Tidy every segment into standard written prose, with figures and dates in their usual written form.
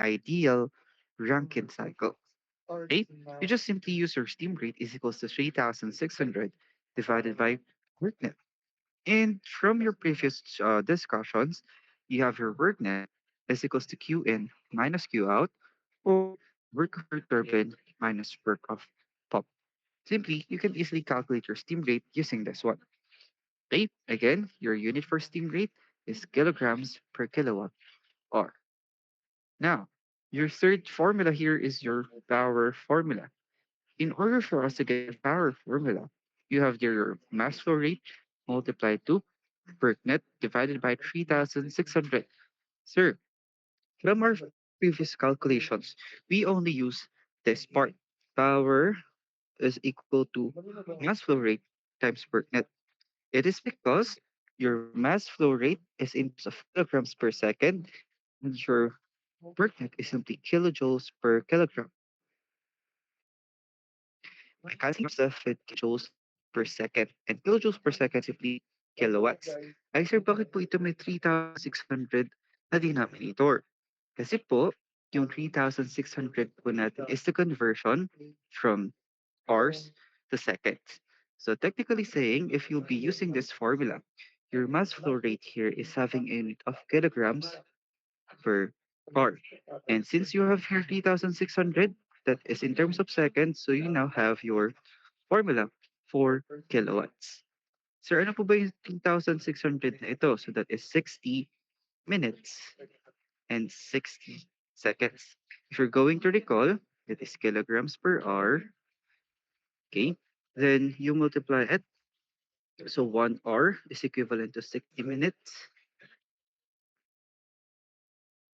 ideal Rankine cycle. Okay? You just simply use your steam rate is equals to 3,600 divided by work net. And from your previous discussions, you have your work net is equals to Q in minus Q out, or work of your turbine minus work of pump. Simply, you can easily calculate your steam rate using this one. Okay? Again, your unit for steam rate is kilograms per kilowatt hour. Now, your third formula here is your power formula. In order for us to get your power formula, you have your mass flow rate multiplied to work net divided by 3,600. Sir, from our previous calculations, we only use this part. Power is equal to mass flow rate times work net. It is because your mass flow rate is in terms of kilograms per second, and your work net is simply kilojoules per kilogram. I can't stuff with kilojoules per second, and kilojoules per second simply kilowatts. Ay sir, bakit po ito may 3,600 na denominator? Kasi po, yung 3,600 po natin is the conversion from hours to seconds. So technically saying, if you'll be using this formula, your mass flow rate here is having a unit of kilograms per hour. And since you have here 3,600, that is in terms of seconds, so you now have your formula for kilowatts. Sir, ano po ba yung 3,600 na ito? So that is 60 minutes and 60 seconds. If you're going to recall, that is kilograms per hour, okay? Then you multiply it. So 1 hour is equivalent to 60 minutes.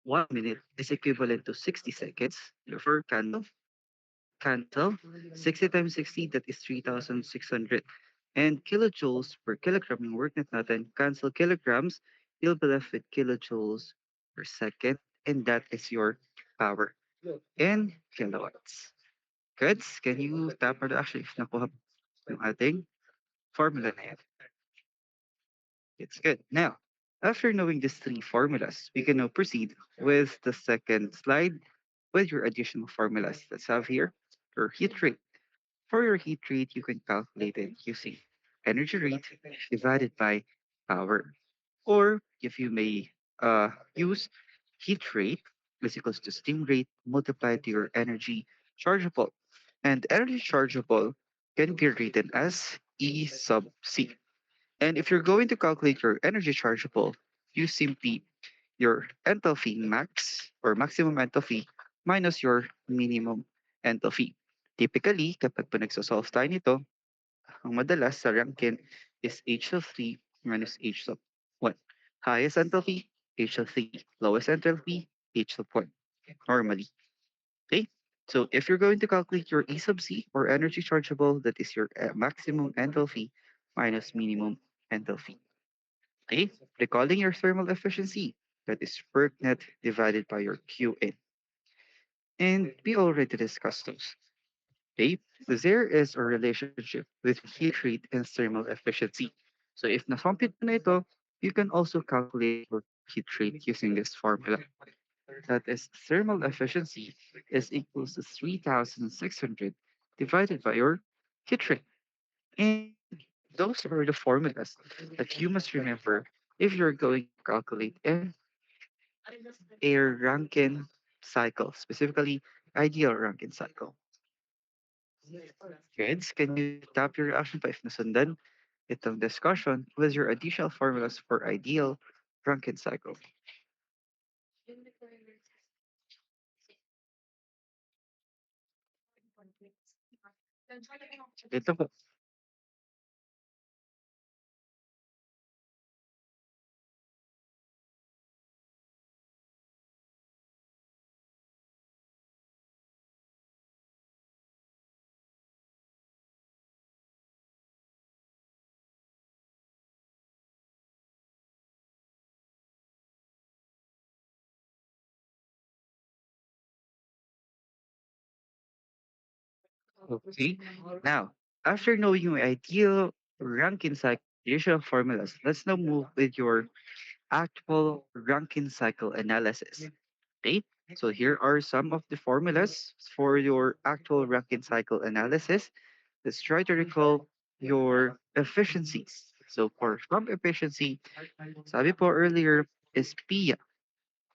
1 minute is equivalent to 60 seconds. Therefore, cancel. 60 times 60, that is 3,600. And kilojoules per kilogram yung work net natin, cancel kilograms, you'll be left with kilojoules per second, and that is your power in kilowatts. Goods, can you tap or actually if nakuha yung ating formula na yan? It's good. Now, after knowing these three formulas, we can now proceed with the second slide with your additional formulas. Let's have here your heat rate. For your heat rate, you can calculate it using energy rate divided by power. Or if you may use heat rate is equals to steam rate multiplied to your energy chargeable. And energy chargeable can be written as E sub C. And if you're going to calculate your energy chargeable, you simply your enthalpy max or maximum enthalpy minus your minimum enthalpy. Typically, kapag po nagsosolve tayo nito, ang madalas sa Rankine is H sub 3 minus H sub 1. Highest enthalpy, H sub 3. Lowest enthalpy, H sub 1. Normally. Okay? So if you're going to calculate your E sub C or energy chargeable, that is your maximum enthalpy minus minimum enthalpy. Okay? Recalling your thermal efficiency, that is work net divided by your Q in. And we already discussed those. Okay? There is a relationship with heat rate and thermal efficiency. So if na-compute mo na ito, you can also calculate your heat rate using this formula. That is thermal efficiency is equals to 3,600 divided by your heat rate. And those are the formulas that you must remember if you're going to calculate a Rankine cycle, specifically ideal Rankine cycle. Kids, can you tap your reaction pa if nasundan itong discussion with your additional formulas for ideal Rankine cycle? Ito po. Okay. Now, after knowing your ideal Rankine cycle additional formulas, let's now move with your actual Rankine cycle analysis. Okay. So here are some of the formulas for your actual Rankine cycle analysis. Let's try to recall your efficiencies. So for pump efficiency, sabi po earlier, is PIA.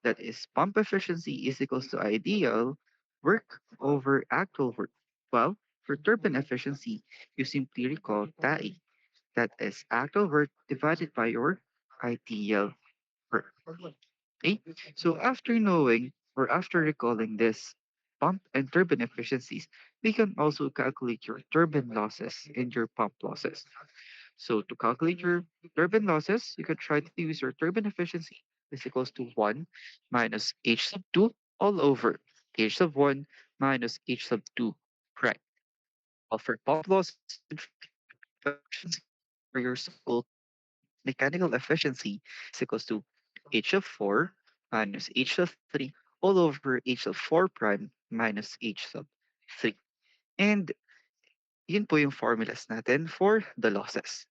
That is pump efficiency is equals to ideal work over actual work. Well, for turbine efficiency, you simply recall TAI. That is actual work divided by your ideal work. Okay? So after knowing or after recalling this pump and turbine efficiencies, we can also calculate your turbine losses and your pump losses. So to calculate your turbine losses, you can try to use your turbine efficiency is equals to 1 minus h sub 2 all over h sub 1 minus h sub 2 prime. While for pump losses, you can try to use pump efficiency or your so-called mechanical efficiency is equals to h of 4 minus h of 3 all over h of 4 prime minus h sub 3. And yun po yung formulas natin for the losses.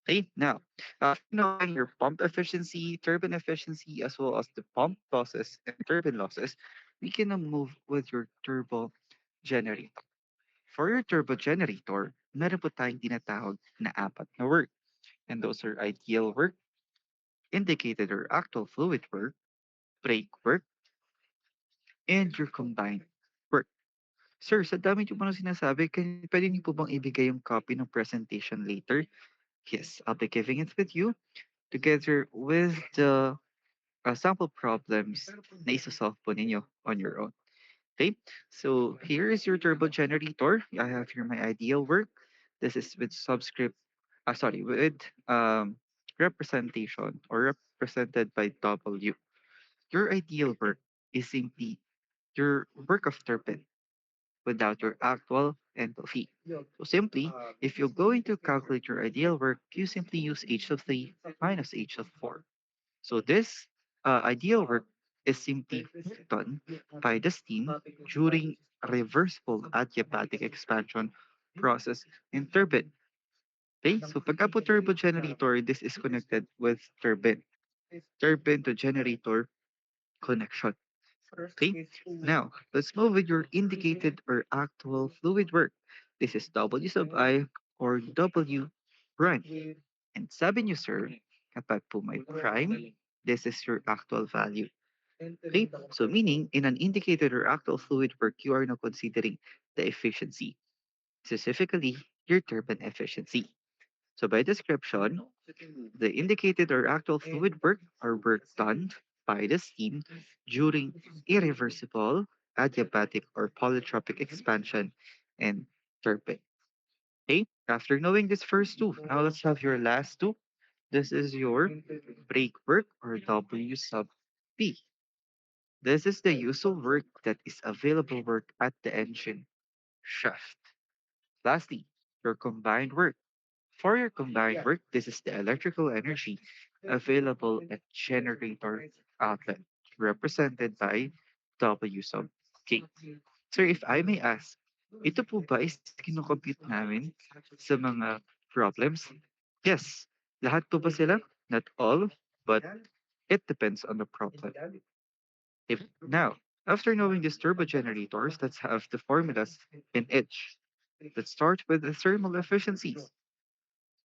Okay, now, after knowing your pump efficiency, turbine efficiency, as well as the pump losses and turbine losses, we can now move with your turbo generator. For your turbo generator, meron po tayong tinatawag na apat na work. And those are ideal work, indicated or actual fluid work, brake work, and your combined work. Sir, sa dami niyo po na sinasabi, pwede niyo po bang ibigay yung copy ng presentation later? Yes, I'll be giving it with you together with the sample problems na isa-solve po ninyo on your own. Okay, so here is your turbo generator. I have here my ideal work. This is with subscript, sorry, with representation or represented by W. Your ideal work is simply your work of turbine without your actual enthalpy. So simply, if you're going to calculate your ideal work, you simply use h of 3 minus h of 4. So this ideal work is simply done by the steam during reversible adiabatic expansion process in turbine. Okay, so pagka po turbo generator, this is connected with turbine. Turbine to generator connection. Okay, now let's move with your indicated or actual fluid work. This is W sub I or W prime. And sabi niyo, sir, kapag po may prime, this is your actual value. Okay? So meaning, in an indicated or actual fluid work, you are now considering the efficiency, specifically your turbine efficiency. So by description, the indicated or actual fluid work or work done by the steam during irreversible adiabatic or polytropic expansion and turbine. Okay, after knowing this first two, now let's have your last two. This is your brake work or W sub P. This is the usual work that is available work at the engine shaft. Lastly, your combined work. For your combined work, this is the electrical energy available at generator outlet, represented by W sub K. Sir, if I may ask, ito po ba is kinocompute namin sa mga problems? Yes. Lahat po ba sila? Not all, but it depends on the problem. If now, after knowing these turbo generators, let's have the formulas in each. Let's start with the thermal efficiencies.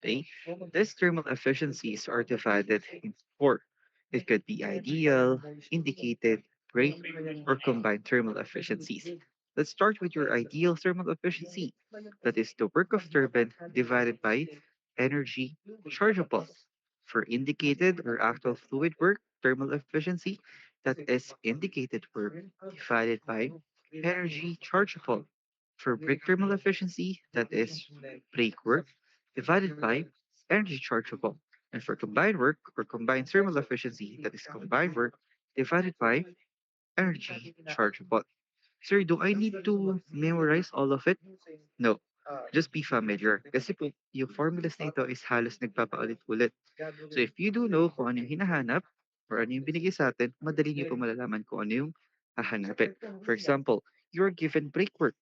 Okay? These thermal efficiencies are divided into four. It could be ideal, indicated, brake, or combined thermal efficiencies. Let's start with your ideal thermal efficiency. That is the work of turbine divided by energy chargeable. For indicated or actual fluid work, thermal efficiency, that is indicated work divided by energy chargeable. For brake thermal efficiency, that is brake work divided by energy chargeable. And for combined work or combined thermal efficiency, that is combined work divided by energy chargeable. Sir, do I need to memorize all of it? No. Just be familiar. Kasi po, yung formulas na ito is halos nagpapaulit-ulit. So if you do know kung ano yung hinahanap or ano yung binigay sa atin, madali niyo po malalaman kung ano yung hahanapin. For example, you are given brake work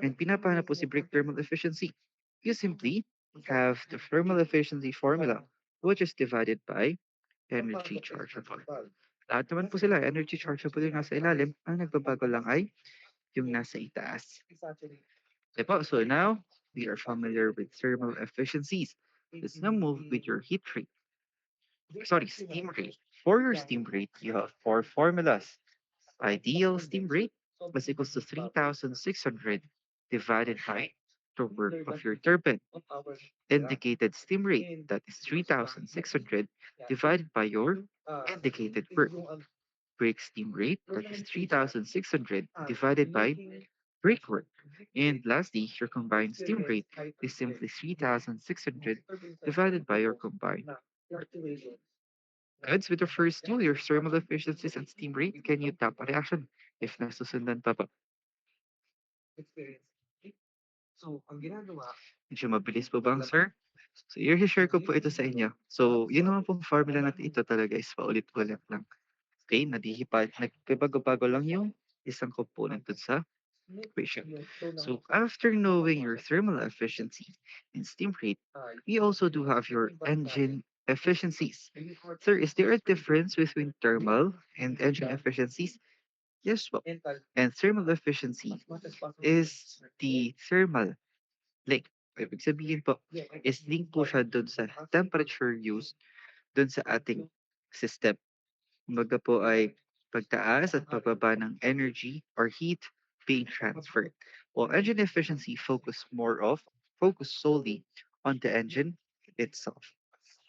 and pinapahanap po si brake thermal efficiency. You simply have the thermal efficiency formula, which is divided by energy chargeable. Lahat naman po sila energy chargeable yung nasa ilalim, ang nagbabago lang ay yung nasa itaas. Okay po, so now we are familiar with thermal efficiencies. Let's now move with your heat rate. Sorry, steam rate. For your steam rate, you have four formulas. Ideal steam rate was equals to 3,600 divided by the work of your turbine. Indicated steam rate, that is 3,600 divided by your indicated work. Break steam rate, that is 3,600 divided by break work. And lastly, your combined steam rate is simply 3,600 divided by your combined. Goods with the first two, your thermal efficiencies and steam rate, can you tap a reaction if nasusundan pa ba? Medyo mabilis po bang, sir? So, i-share ko po ito sa inyo. So, yun naman pong formula natin ito talaga is paulit-ulit lang. Okay, nagbabago-bago lang yung isang component dun sa equation. So, after knowing your thermal efficiency and steam rate, we also do have your engine efficiencies. Sir, is there a difference between thermal and engine efficiencies? Yes po. And thermal efficiency is the thermal link. Ibig sabihin po, is link po siya dun sa temperature used dun sa ating system. Kumbaga po ay pagtaas at pagbaba ng energy or heat being transferred. While engine efficiency focus solely on the engine itself.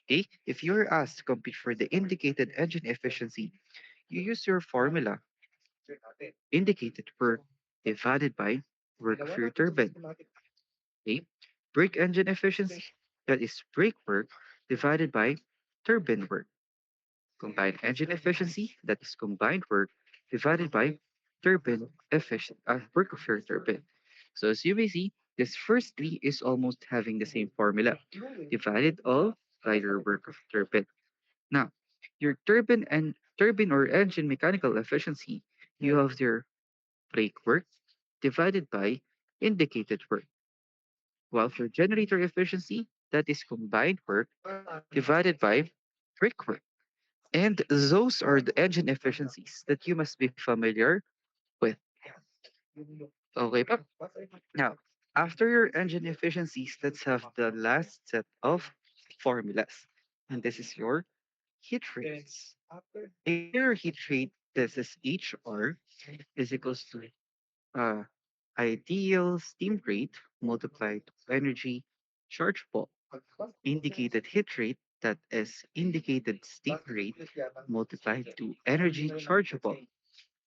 Okay? If you're asked to compute for the indicated engine efficiency, you use your formula indicated work divided by work of your turbine. Okay? Brake engine efficiency, that is brake work divided by turbine work. Combined engine efficiency, that is combined work divided by work of your turbine. So as you may see, this first three is almost having the same formula. Divided all by your work of turbine. Now, your turbine or engine mechanical efficiency, you have your brake work divided by indicated work. While for generator efficiency, that is combined work divided by brake work. And those are the engine efficiencies that you must be familiar with. Okay, pa? Now, after your engine efficiencies, let's have the last set of formulas. And this is your heat rates. In your heat rate, this is HR is equals to uh, ideal steam rate multiplied to energy chargeable. Indicated heat rate, that is indicated steam rate multiplied to energy chargeable.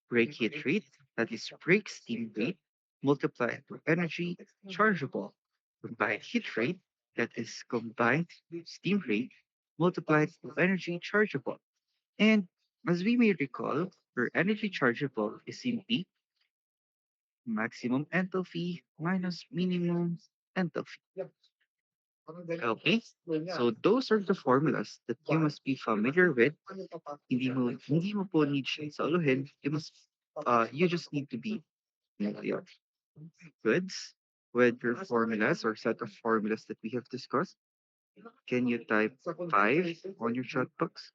Break heat rate, that is break steam rate multiplied to energy chargeable. Combined heat rate, that is combined steam rate multiplied to energy chargeable. And as we may recall, our energy chargeable is simply maximum enthalpy minus minimum enthalpy. Okay? So those are the formulas that you must be familiar with. Hindi mo po need siyang sauluhin. You just need to be familiar. Goods with your formulas or set of formulas that we have discussed. Can you type 5 on your chat box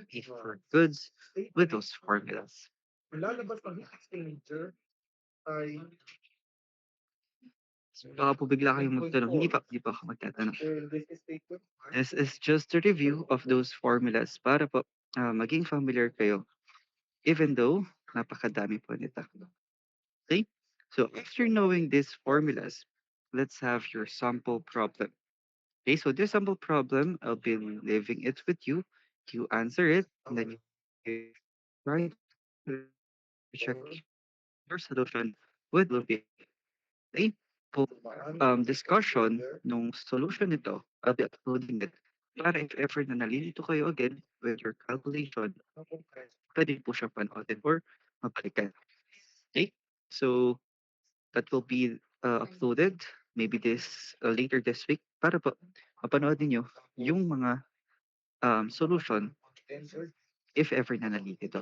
if for goods with those formulas? Baka po bigla kayong magtanong. Hindi pa ako magtatanong. This is just a review of those formulas para po maging familiar kayo even though napakadami po nito. Okay? So after knowing these formulas, let's have your sample problem. Okay, so this sample problem, I'll be leaving it with you. You answer it, and then you try to check your solution with Lupi. Okay? Po, discussion nung solution nito, I'll be uploading it para if ever na nalilito kayo again with your calculation, pwede po siya panoorin or mabalikan. Okay? So, that will be uploaded maybe later this week para po mapanood ninyo yung mga solution if ever na nalilito.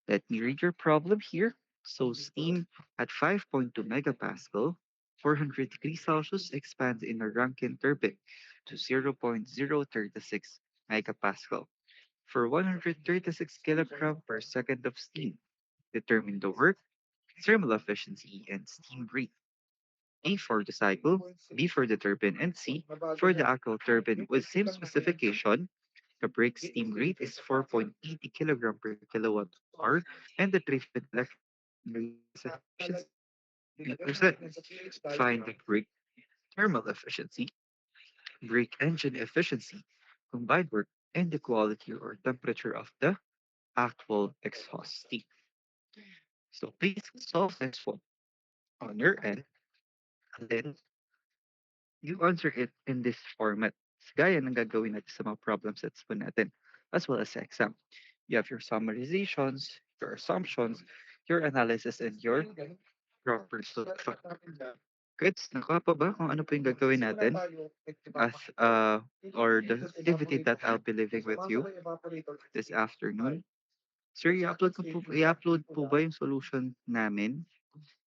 Let me read your problem here. So steam at 5.2 megapascal, 400 degrees Celsius expands in a Rankine turbine to 0.036 megapascal. for 136 kilogram per second of steam. Determine the work, thermal efficiency, and steam rate. A for the cycle, B for the turbine, and C for the actual turbine with same specification. The brake steam rate is 4.80 kilogram per kilowatt hour, and the driven electric releases efficiency 3%. Find the brake thermal efficiency, brake engine efficiency, combined work, and the quality or temperature of the actual exhaust steam. So please solve this one on your end, and then you answer it in this format. Gaya ng gagawin natin sa mga problem sets po natin, as well as sa exam. You have your summarizations, your assumptions, your analysis, and your proper solution. Kids, nakuha pa ba kung ano po yung gagawin natin as or the activity that I'll be living with you this afternoon? Sir, i-upload po ba yung solution namin?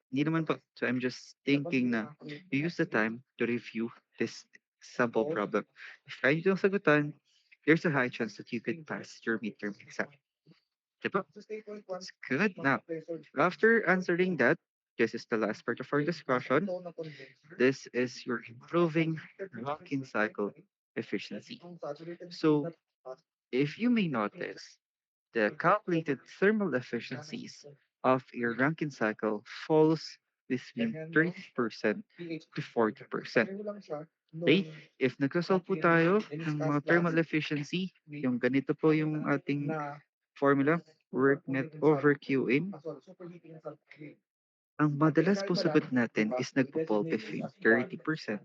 Hindi naman po. So I'm just thinking na you use the time to review this sample problem. If kaya nyo itong sagutan, there's a high chance that you could pass your midterm exam. Diba? It's good. Now, after answering that, this is the last part of our discussion. This is your improving Rankine cycle efficiency. So, if you may notice, the calculated thermal efficiencies of a Rankine cycle falls between 30% to 40%. Okay? If nagsasolve po tayo ng mga thermal efficiency, yung ganito po yung ating formula, work net over Q in, ang madalas pong sagot natin is nagpo-fall between 30%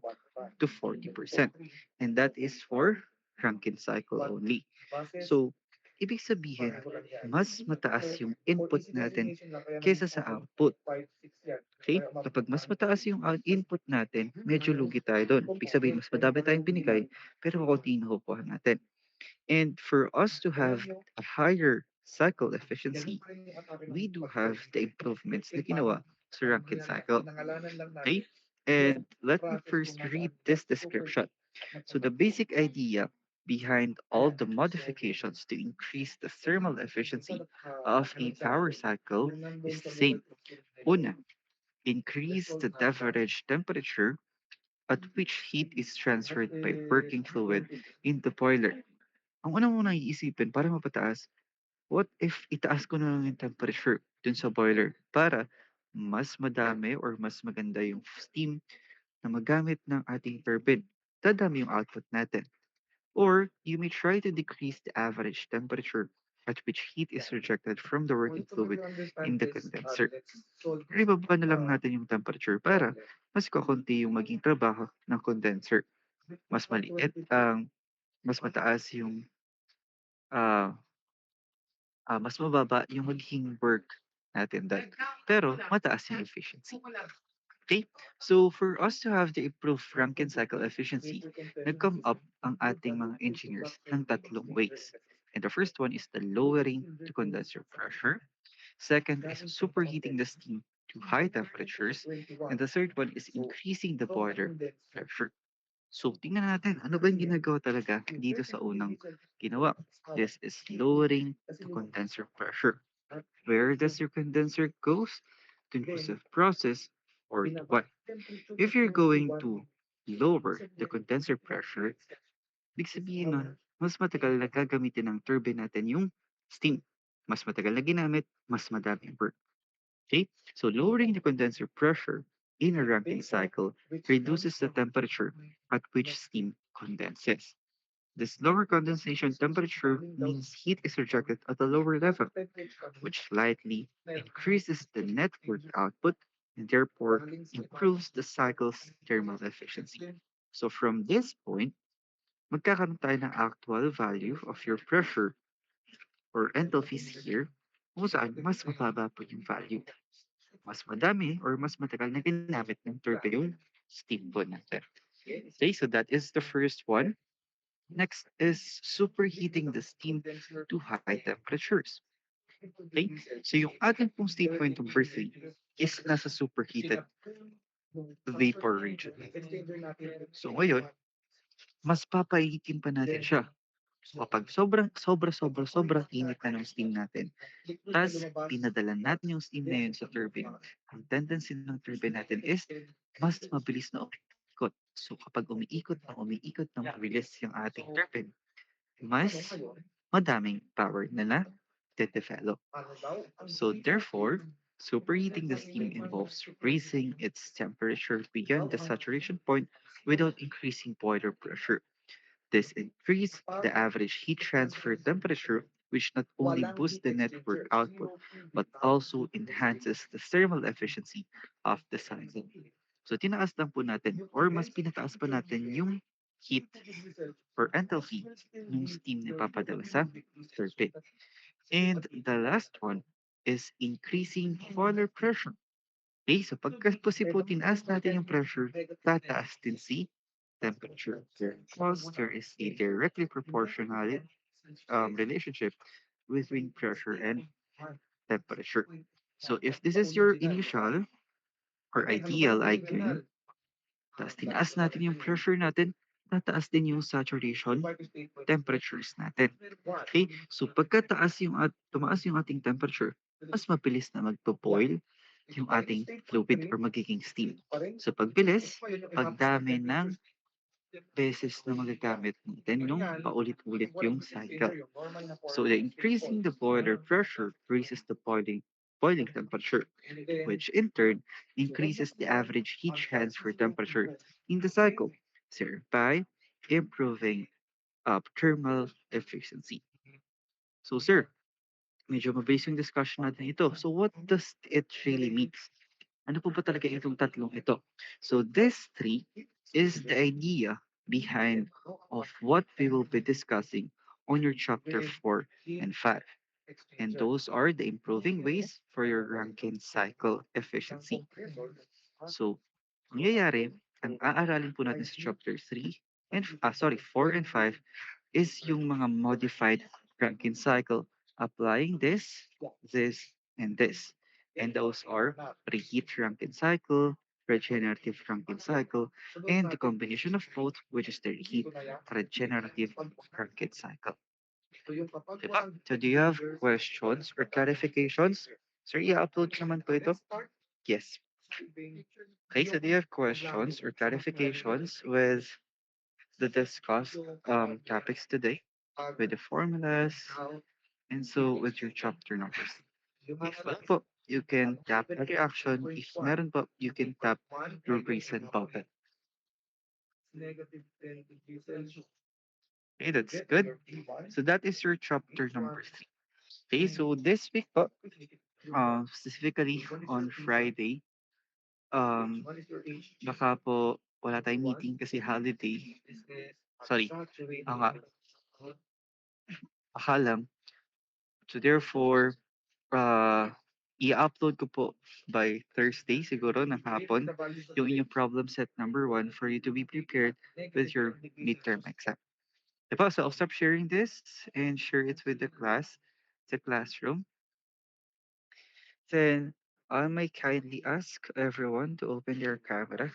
to 40%. And that is for Rankine cycle only. So, ibig sabihin, mas mataas yung input natin kesa sa output. Okay? Kapag mas mataas yung input natin, medyo lugi tayo doon. Ibig sabihin, mas madami tayong binigay, pero kakunti yung nakukuha natin. And for us to have a higher cycle efficiency, we do have the improvements na ginawa sa Rankine cycle. Okay? And let me first read this description. So the basic idea behind all the modifications to increase the thermal efficiency of a power cycle is the same. Una, increase the average temperature at which heat is transferred by working fluid in the boiler. Ang unang-unang iisipin para mapataas, what if itaas ko na lang yung temperature dun sa boiler para mas madami or mas maganda yung steam na magamit ng ating turbine. Dadami yung output natin. Or you may try to decrease the average temperature at which heat is rejected from the working fluid in the condenser. Pero ibaba na lang natin yung temperature para mas kakunti yung maging trabaho ng condenser. Mas maliit ang, mas mataas yung, ah, mas mababa yung magiging work natin doon. Pero mataas yung efficiency. Okay? So for us to have the improved Rankine cycle efficiency, nag-come up ang ating mga engineers ng tatlong ways. And the first one is the lowering the condenser pressure. Second is superheating the steam to high temperatures. And the third one is increasing the boiler pressure. So tingnan natin, ano ba yung ginagawa talaga dito sa unang ginawa? This is lowering the condenser pressure. Where does your condenser goes? To the process or to what? If you're going to lower the condenser pressure, ibig sabihin nun, mas matagal na gagamitin ng turbine natin yung steam. Mas matagal na ginamit, mas madaming work. Okay? So lowering the condenser pressure in a Rankine cycle reduces the temperature at which steam condenses. This lower condensation temperature means heat is rejected at a lower level, which slightly increases the network output and therefore improves the cycle's thermal efficiency. So from this point, magkakaroon tayo ng actual value of your pressure or enthalpies here kung saan mas mababa po yung value. Mas madami or mas matagal na ginamit ng turbine yung steam po natin. Okay, so that is the first one. Next is superheating the steam to high temperatures. Okay? So yung ating pong state point number 3 is nasa superheated vapor region. So ngayon, mas papainitin pa natin siya. So kapag sobrang init na ng steam natin, tas pinadala natin yung steam na yun sa turbine, ang tendency ng turbine natin is mas mabilis na umiikot. So kapag umiikot ng mabilis yung ating turbine, mas madaming power na develop. So therefore, superheating the steam involves raising its temperature beyond the saturation point without increasing boiler pressure. This increases the average heat transfer temperature, which not only boosts the network output, but also enhances the thermal efficiency of the cycle. So tinaas lang po natin or mas pinataas pa natin yung heat or enthalpy ng steam na ipapadala sa turbine. And the last one is increasing boiler pressure. Okay, so pagka po tinaas natin yung pressure, tataas din si temperature. Because there is a directly proportional relationship between pressure and temperature. So if this is your initial or ideal icon, tapos tinaas natin yung pressure natin, tataas din yung saturation temperatures natin. Okay? So pagkataas tumaas yung ating temperature, mas mabilis na magpo-boil yung ating fluid or magiging steam. So pagbilis, pagdami ng beses na magagamit natin nung paulit-ulit yung cycle. So the increasing the boiler pressure raises the boiling temperature, which in turn increases the average heat transfer temperature in the cycle, thereby improving thermal efficiency. So sir, medyo mabilis yung discussion natin ito. So what does it really mean? Ano po ba talaga itong tatlong ito? So this three is the idea behind of what we will be discussing on your chapter 4 and 5. And those are the improving ways for your Rankine cycle efficiency. So, nangyayari, ang aaralin po natin sa chapter 3 and 4 and 5 is yung mga modified Rankine cycle applying this, and this. And those are preheat Rankine cycle, regenerative Rankine cycle, and the combination of both, which is the reheat regenerative Rankine cycle. Diba? So do you have questions or clarifications? Sir, i-upload ko naman po ito. Yes. Okay, so do you have questions or clarifications with the discussed topics today, with the formulas, and so with your chapter numbers? If wala po, you can tap the reaction. If meron po, you can tap your reason button. Okay, that's good. So that is your chapter number 3. Okay, so this week po, specifically on Friday, um, baka po wala tayong meeting kasi holiday. Sorry, nga, akalam. So therefore, i-upload ko po by Thursday siguro ng hapon yung inyong problem set number 1 for you to be prepared with your midterm exam. Diba? So I'll stop sharing this and share it with the classroom. Then I may kindly ask everyone to open their camera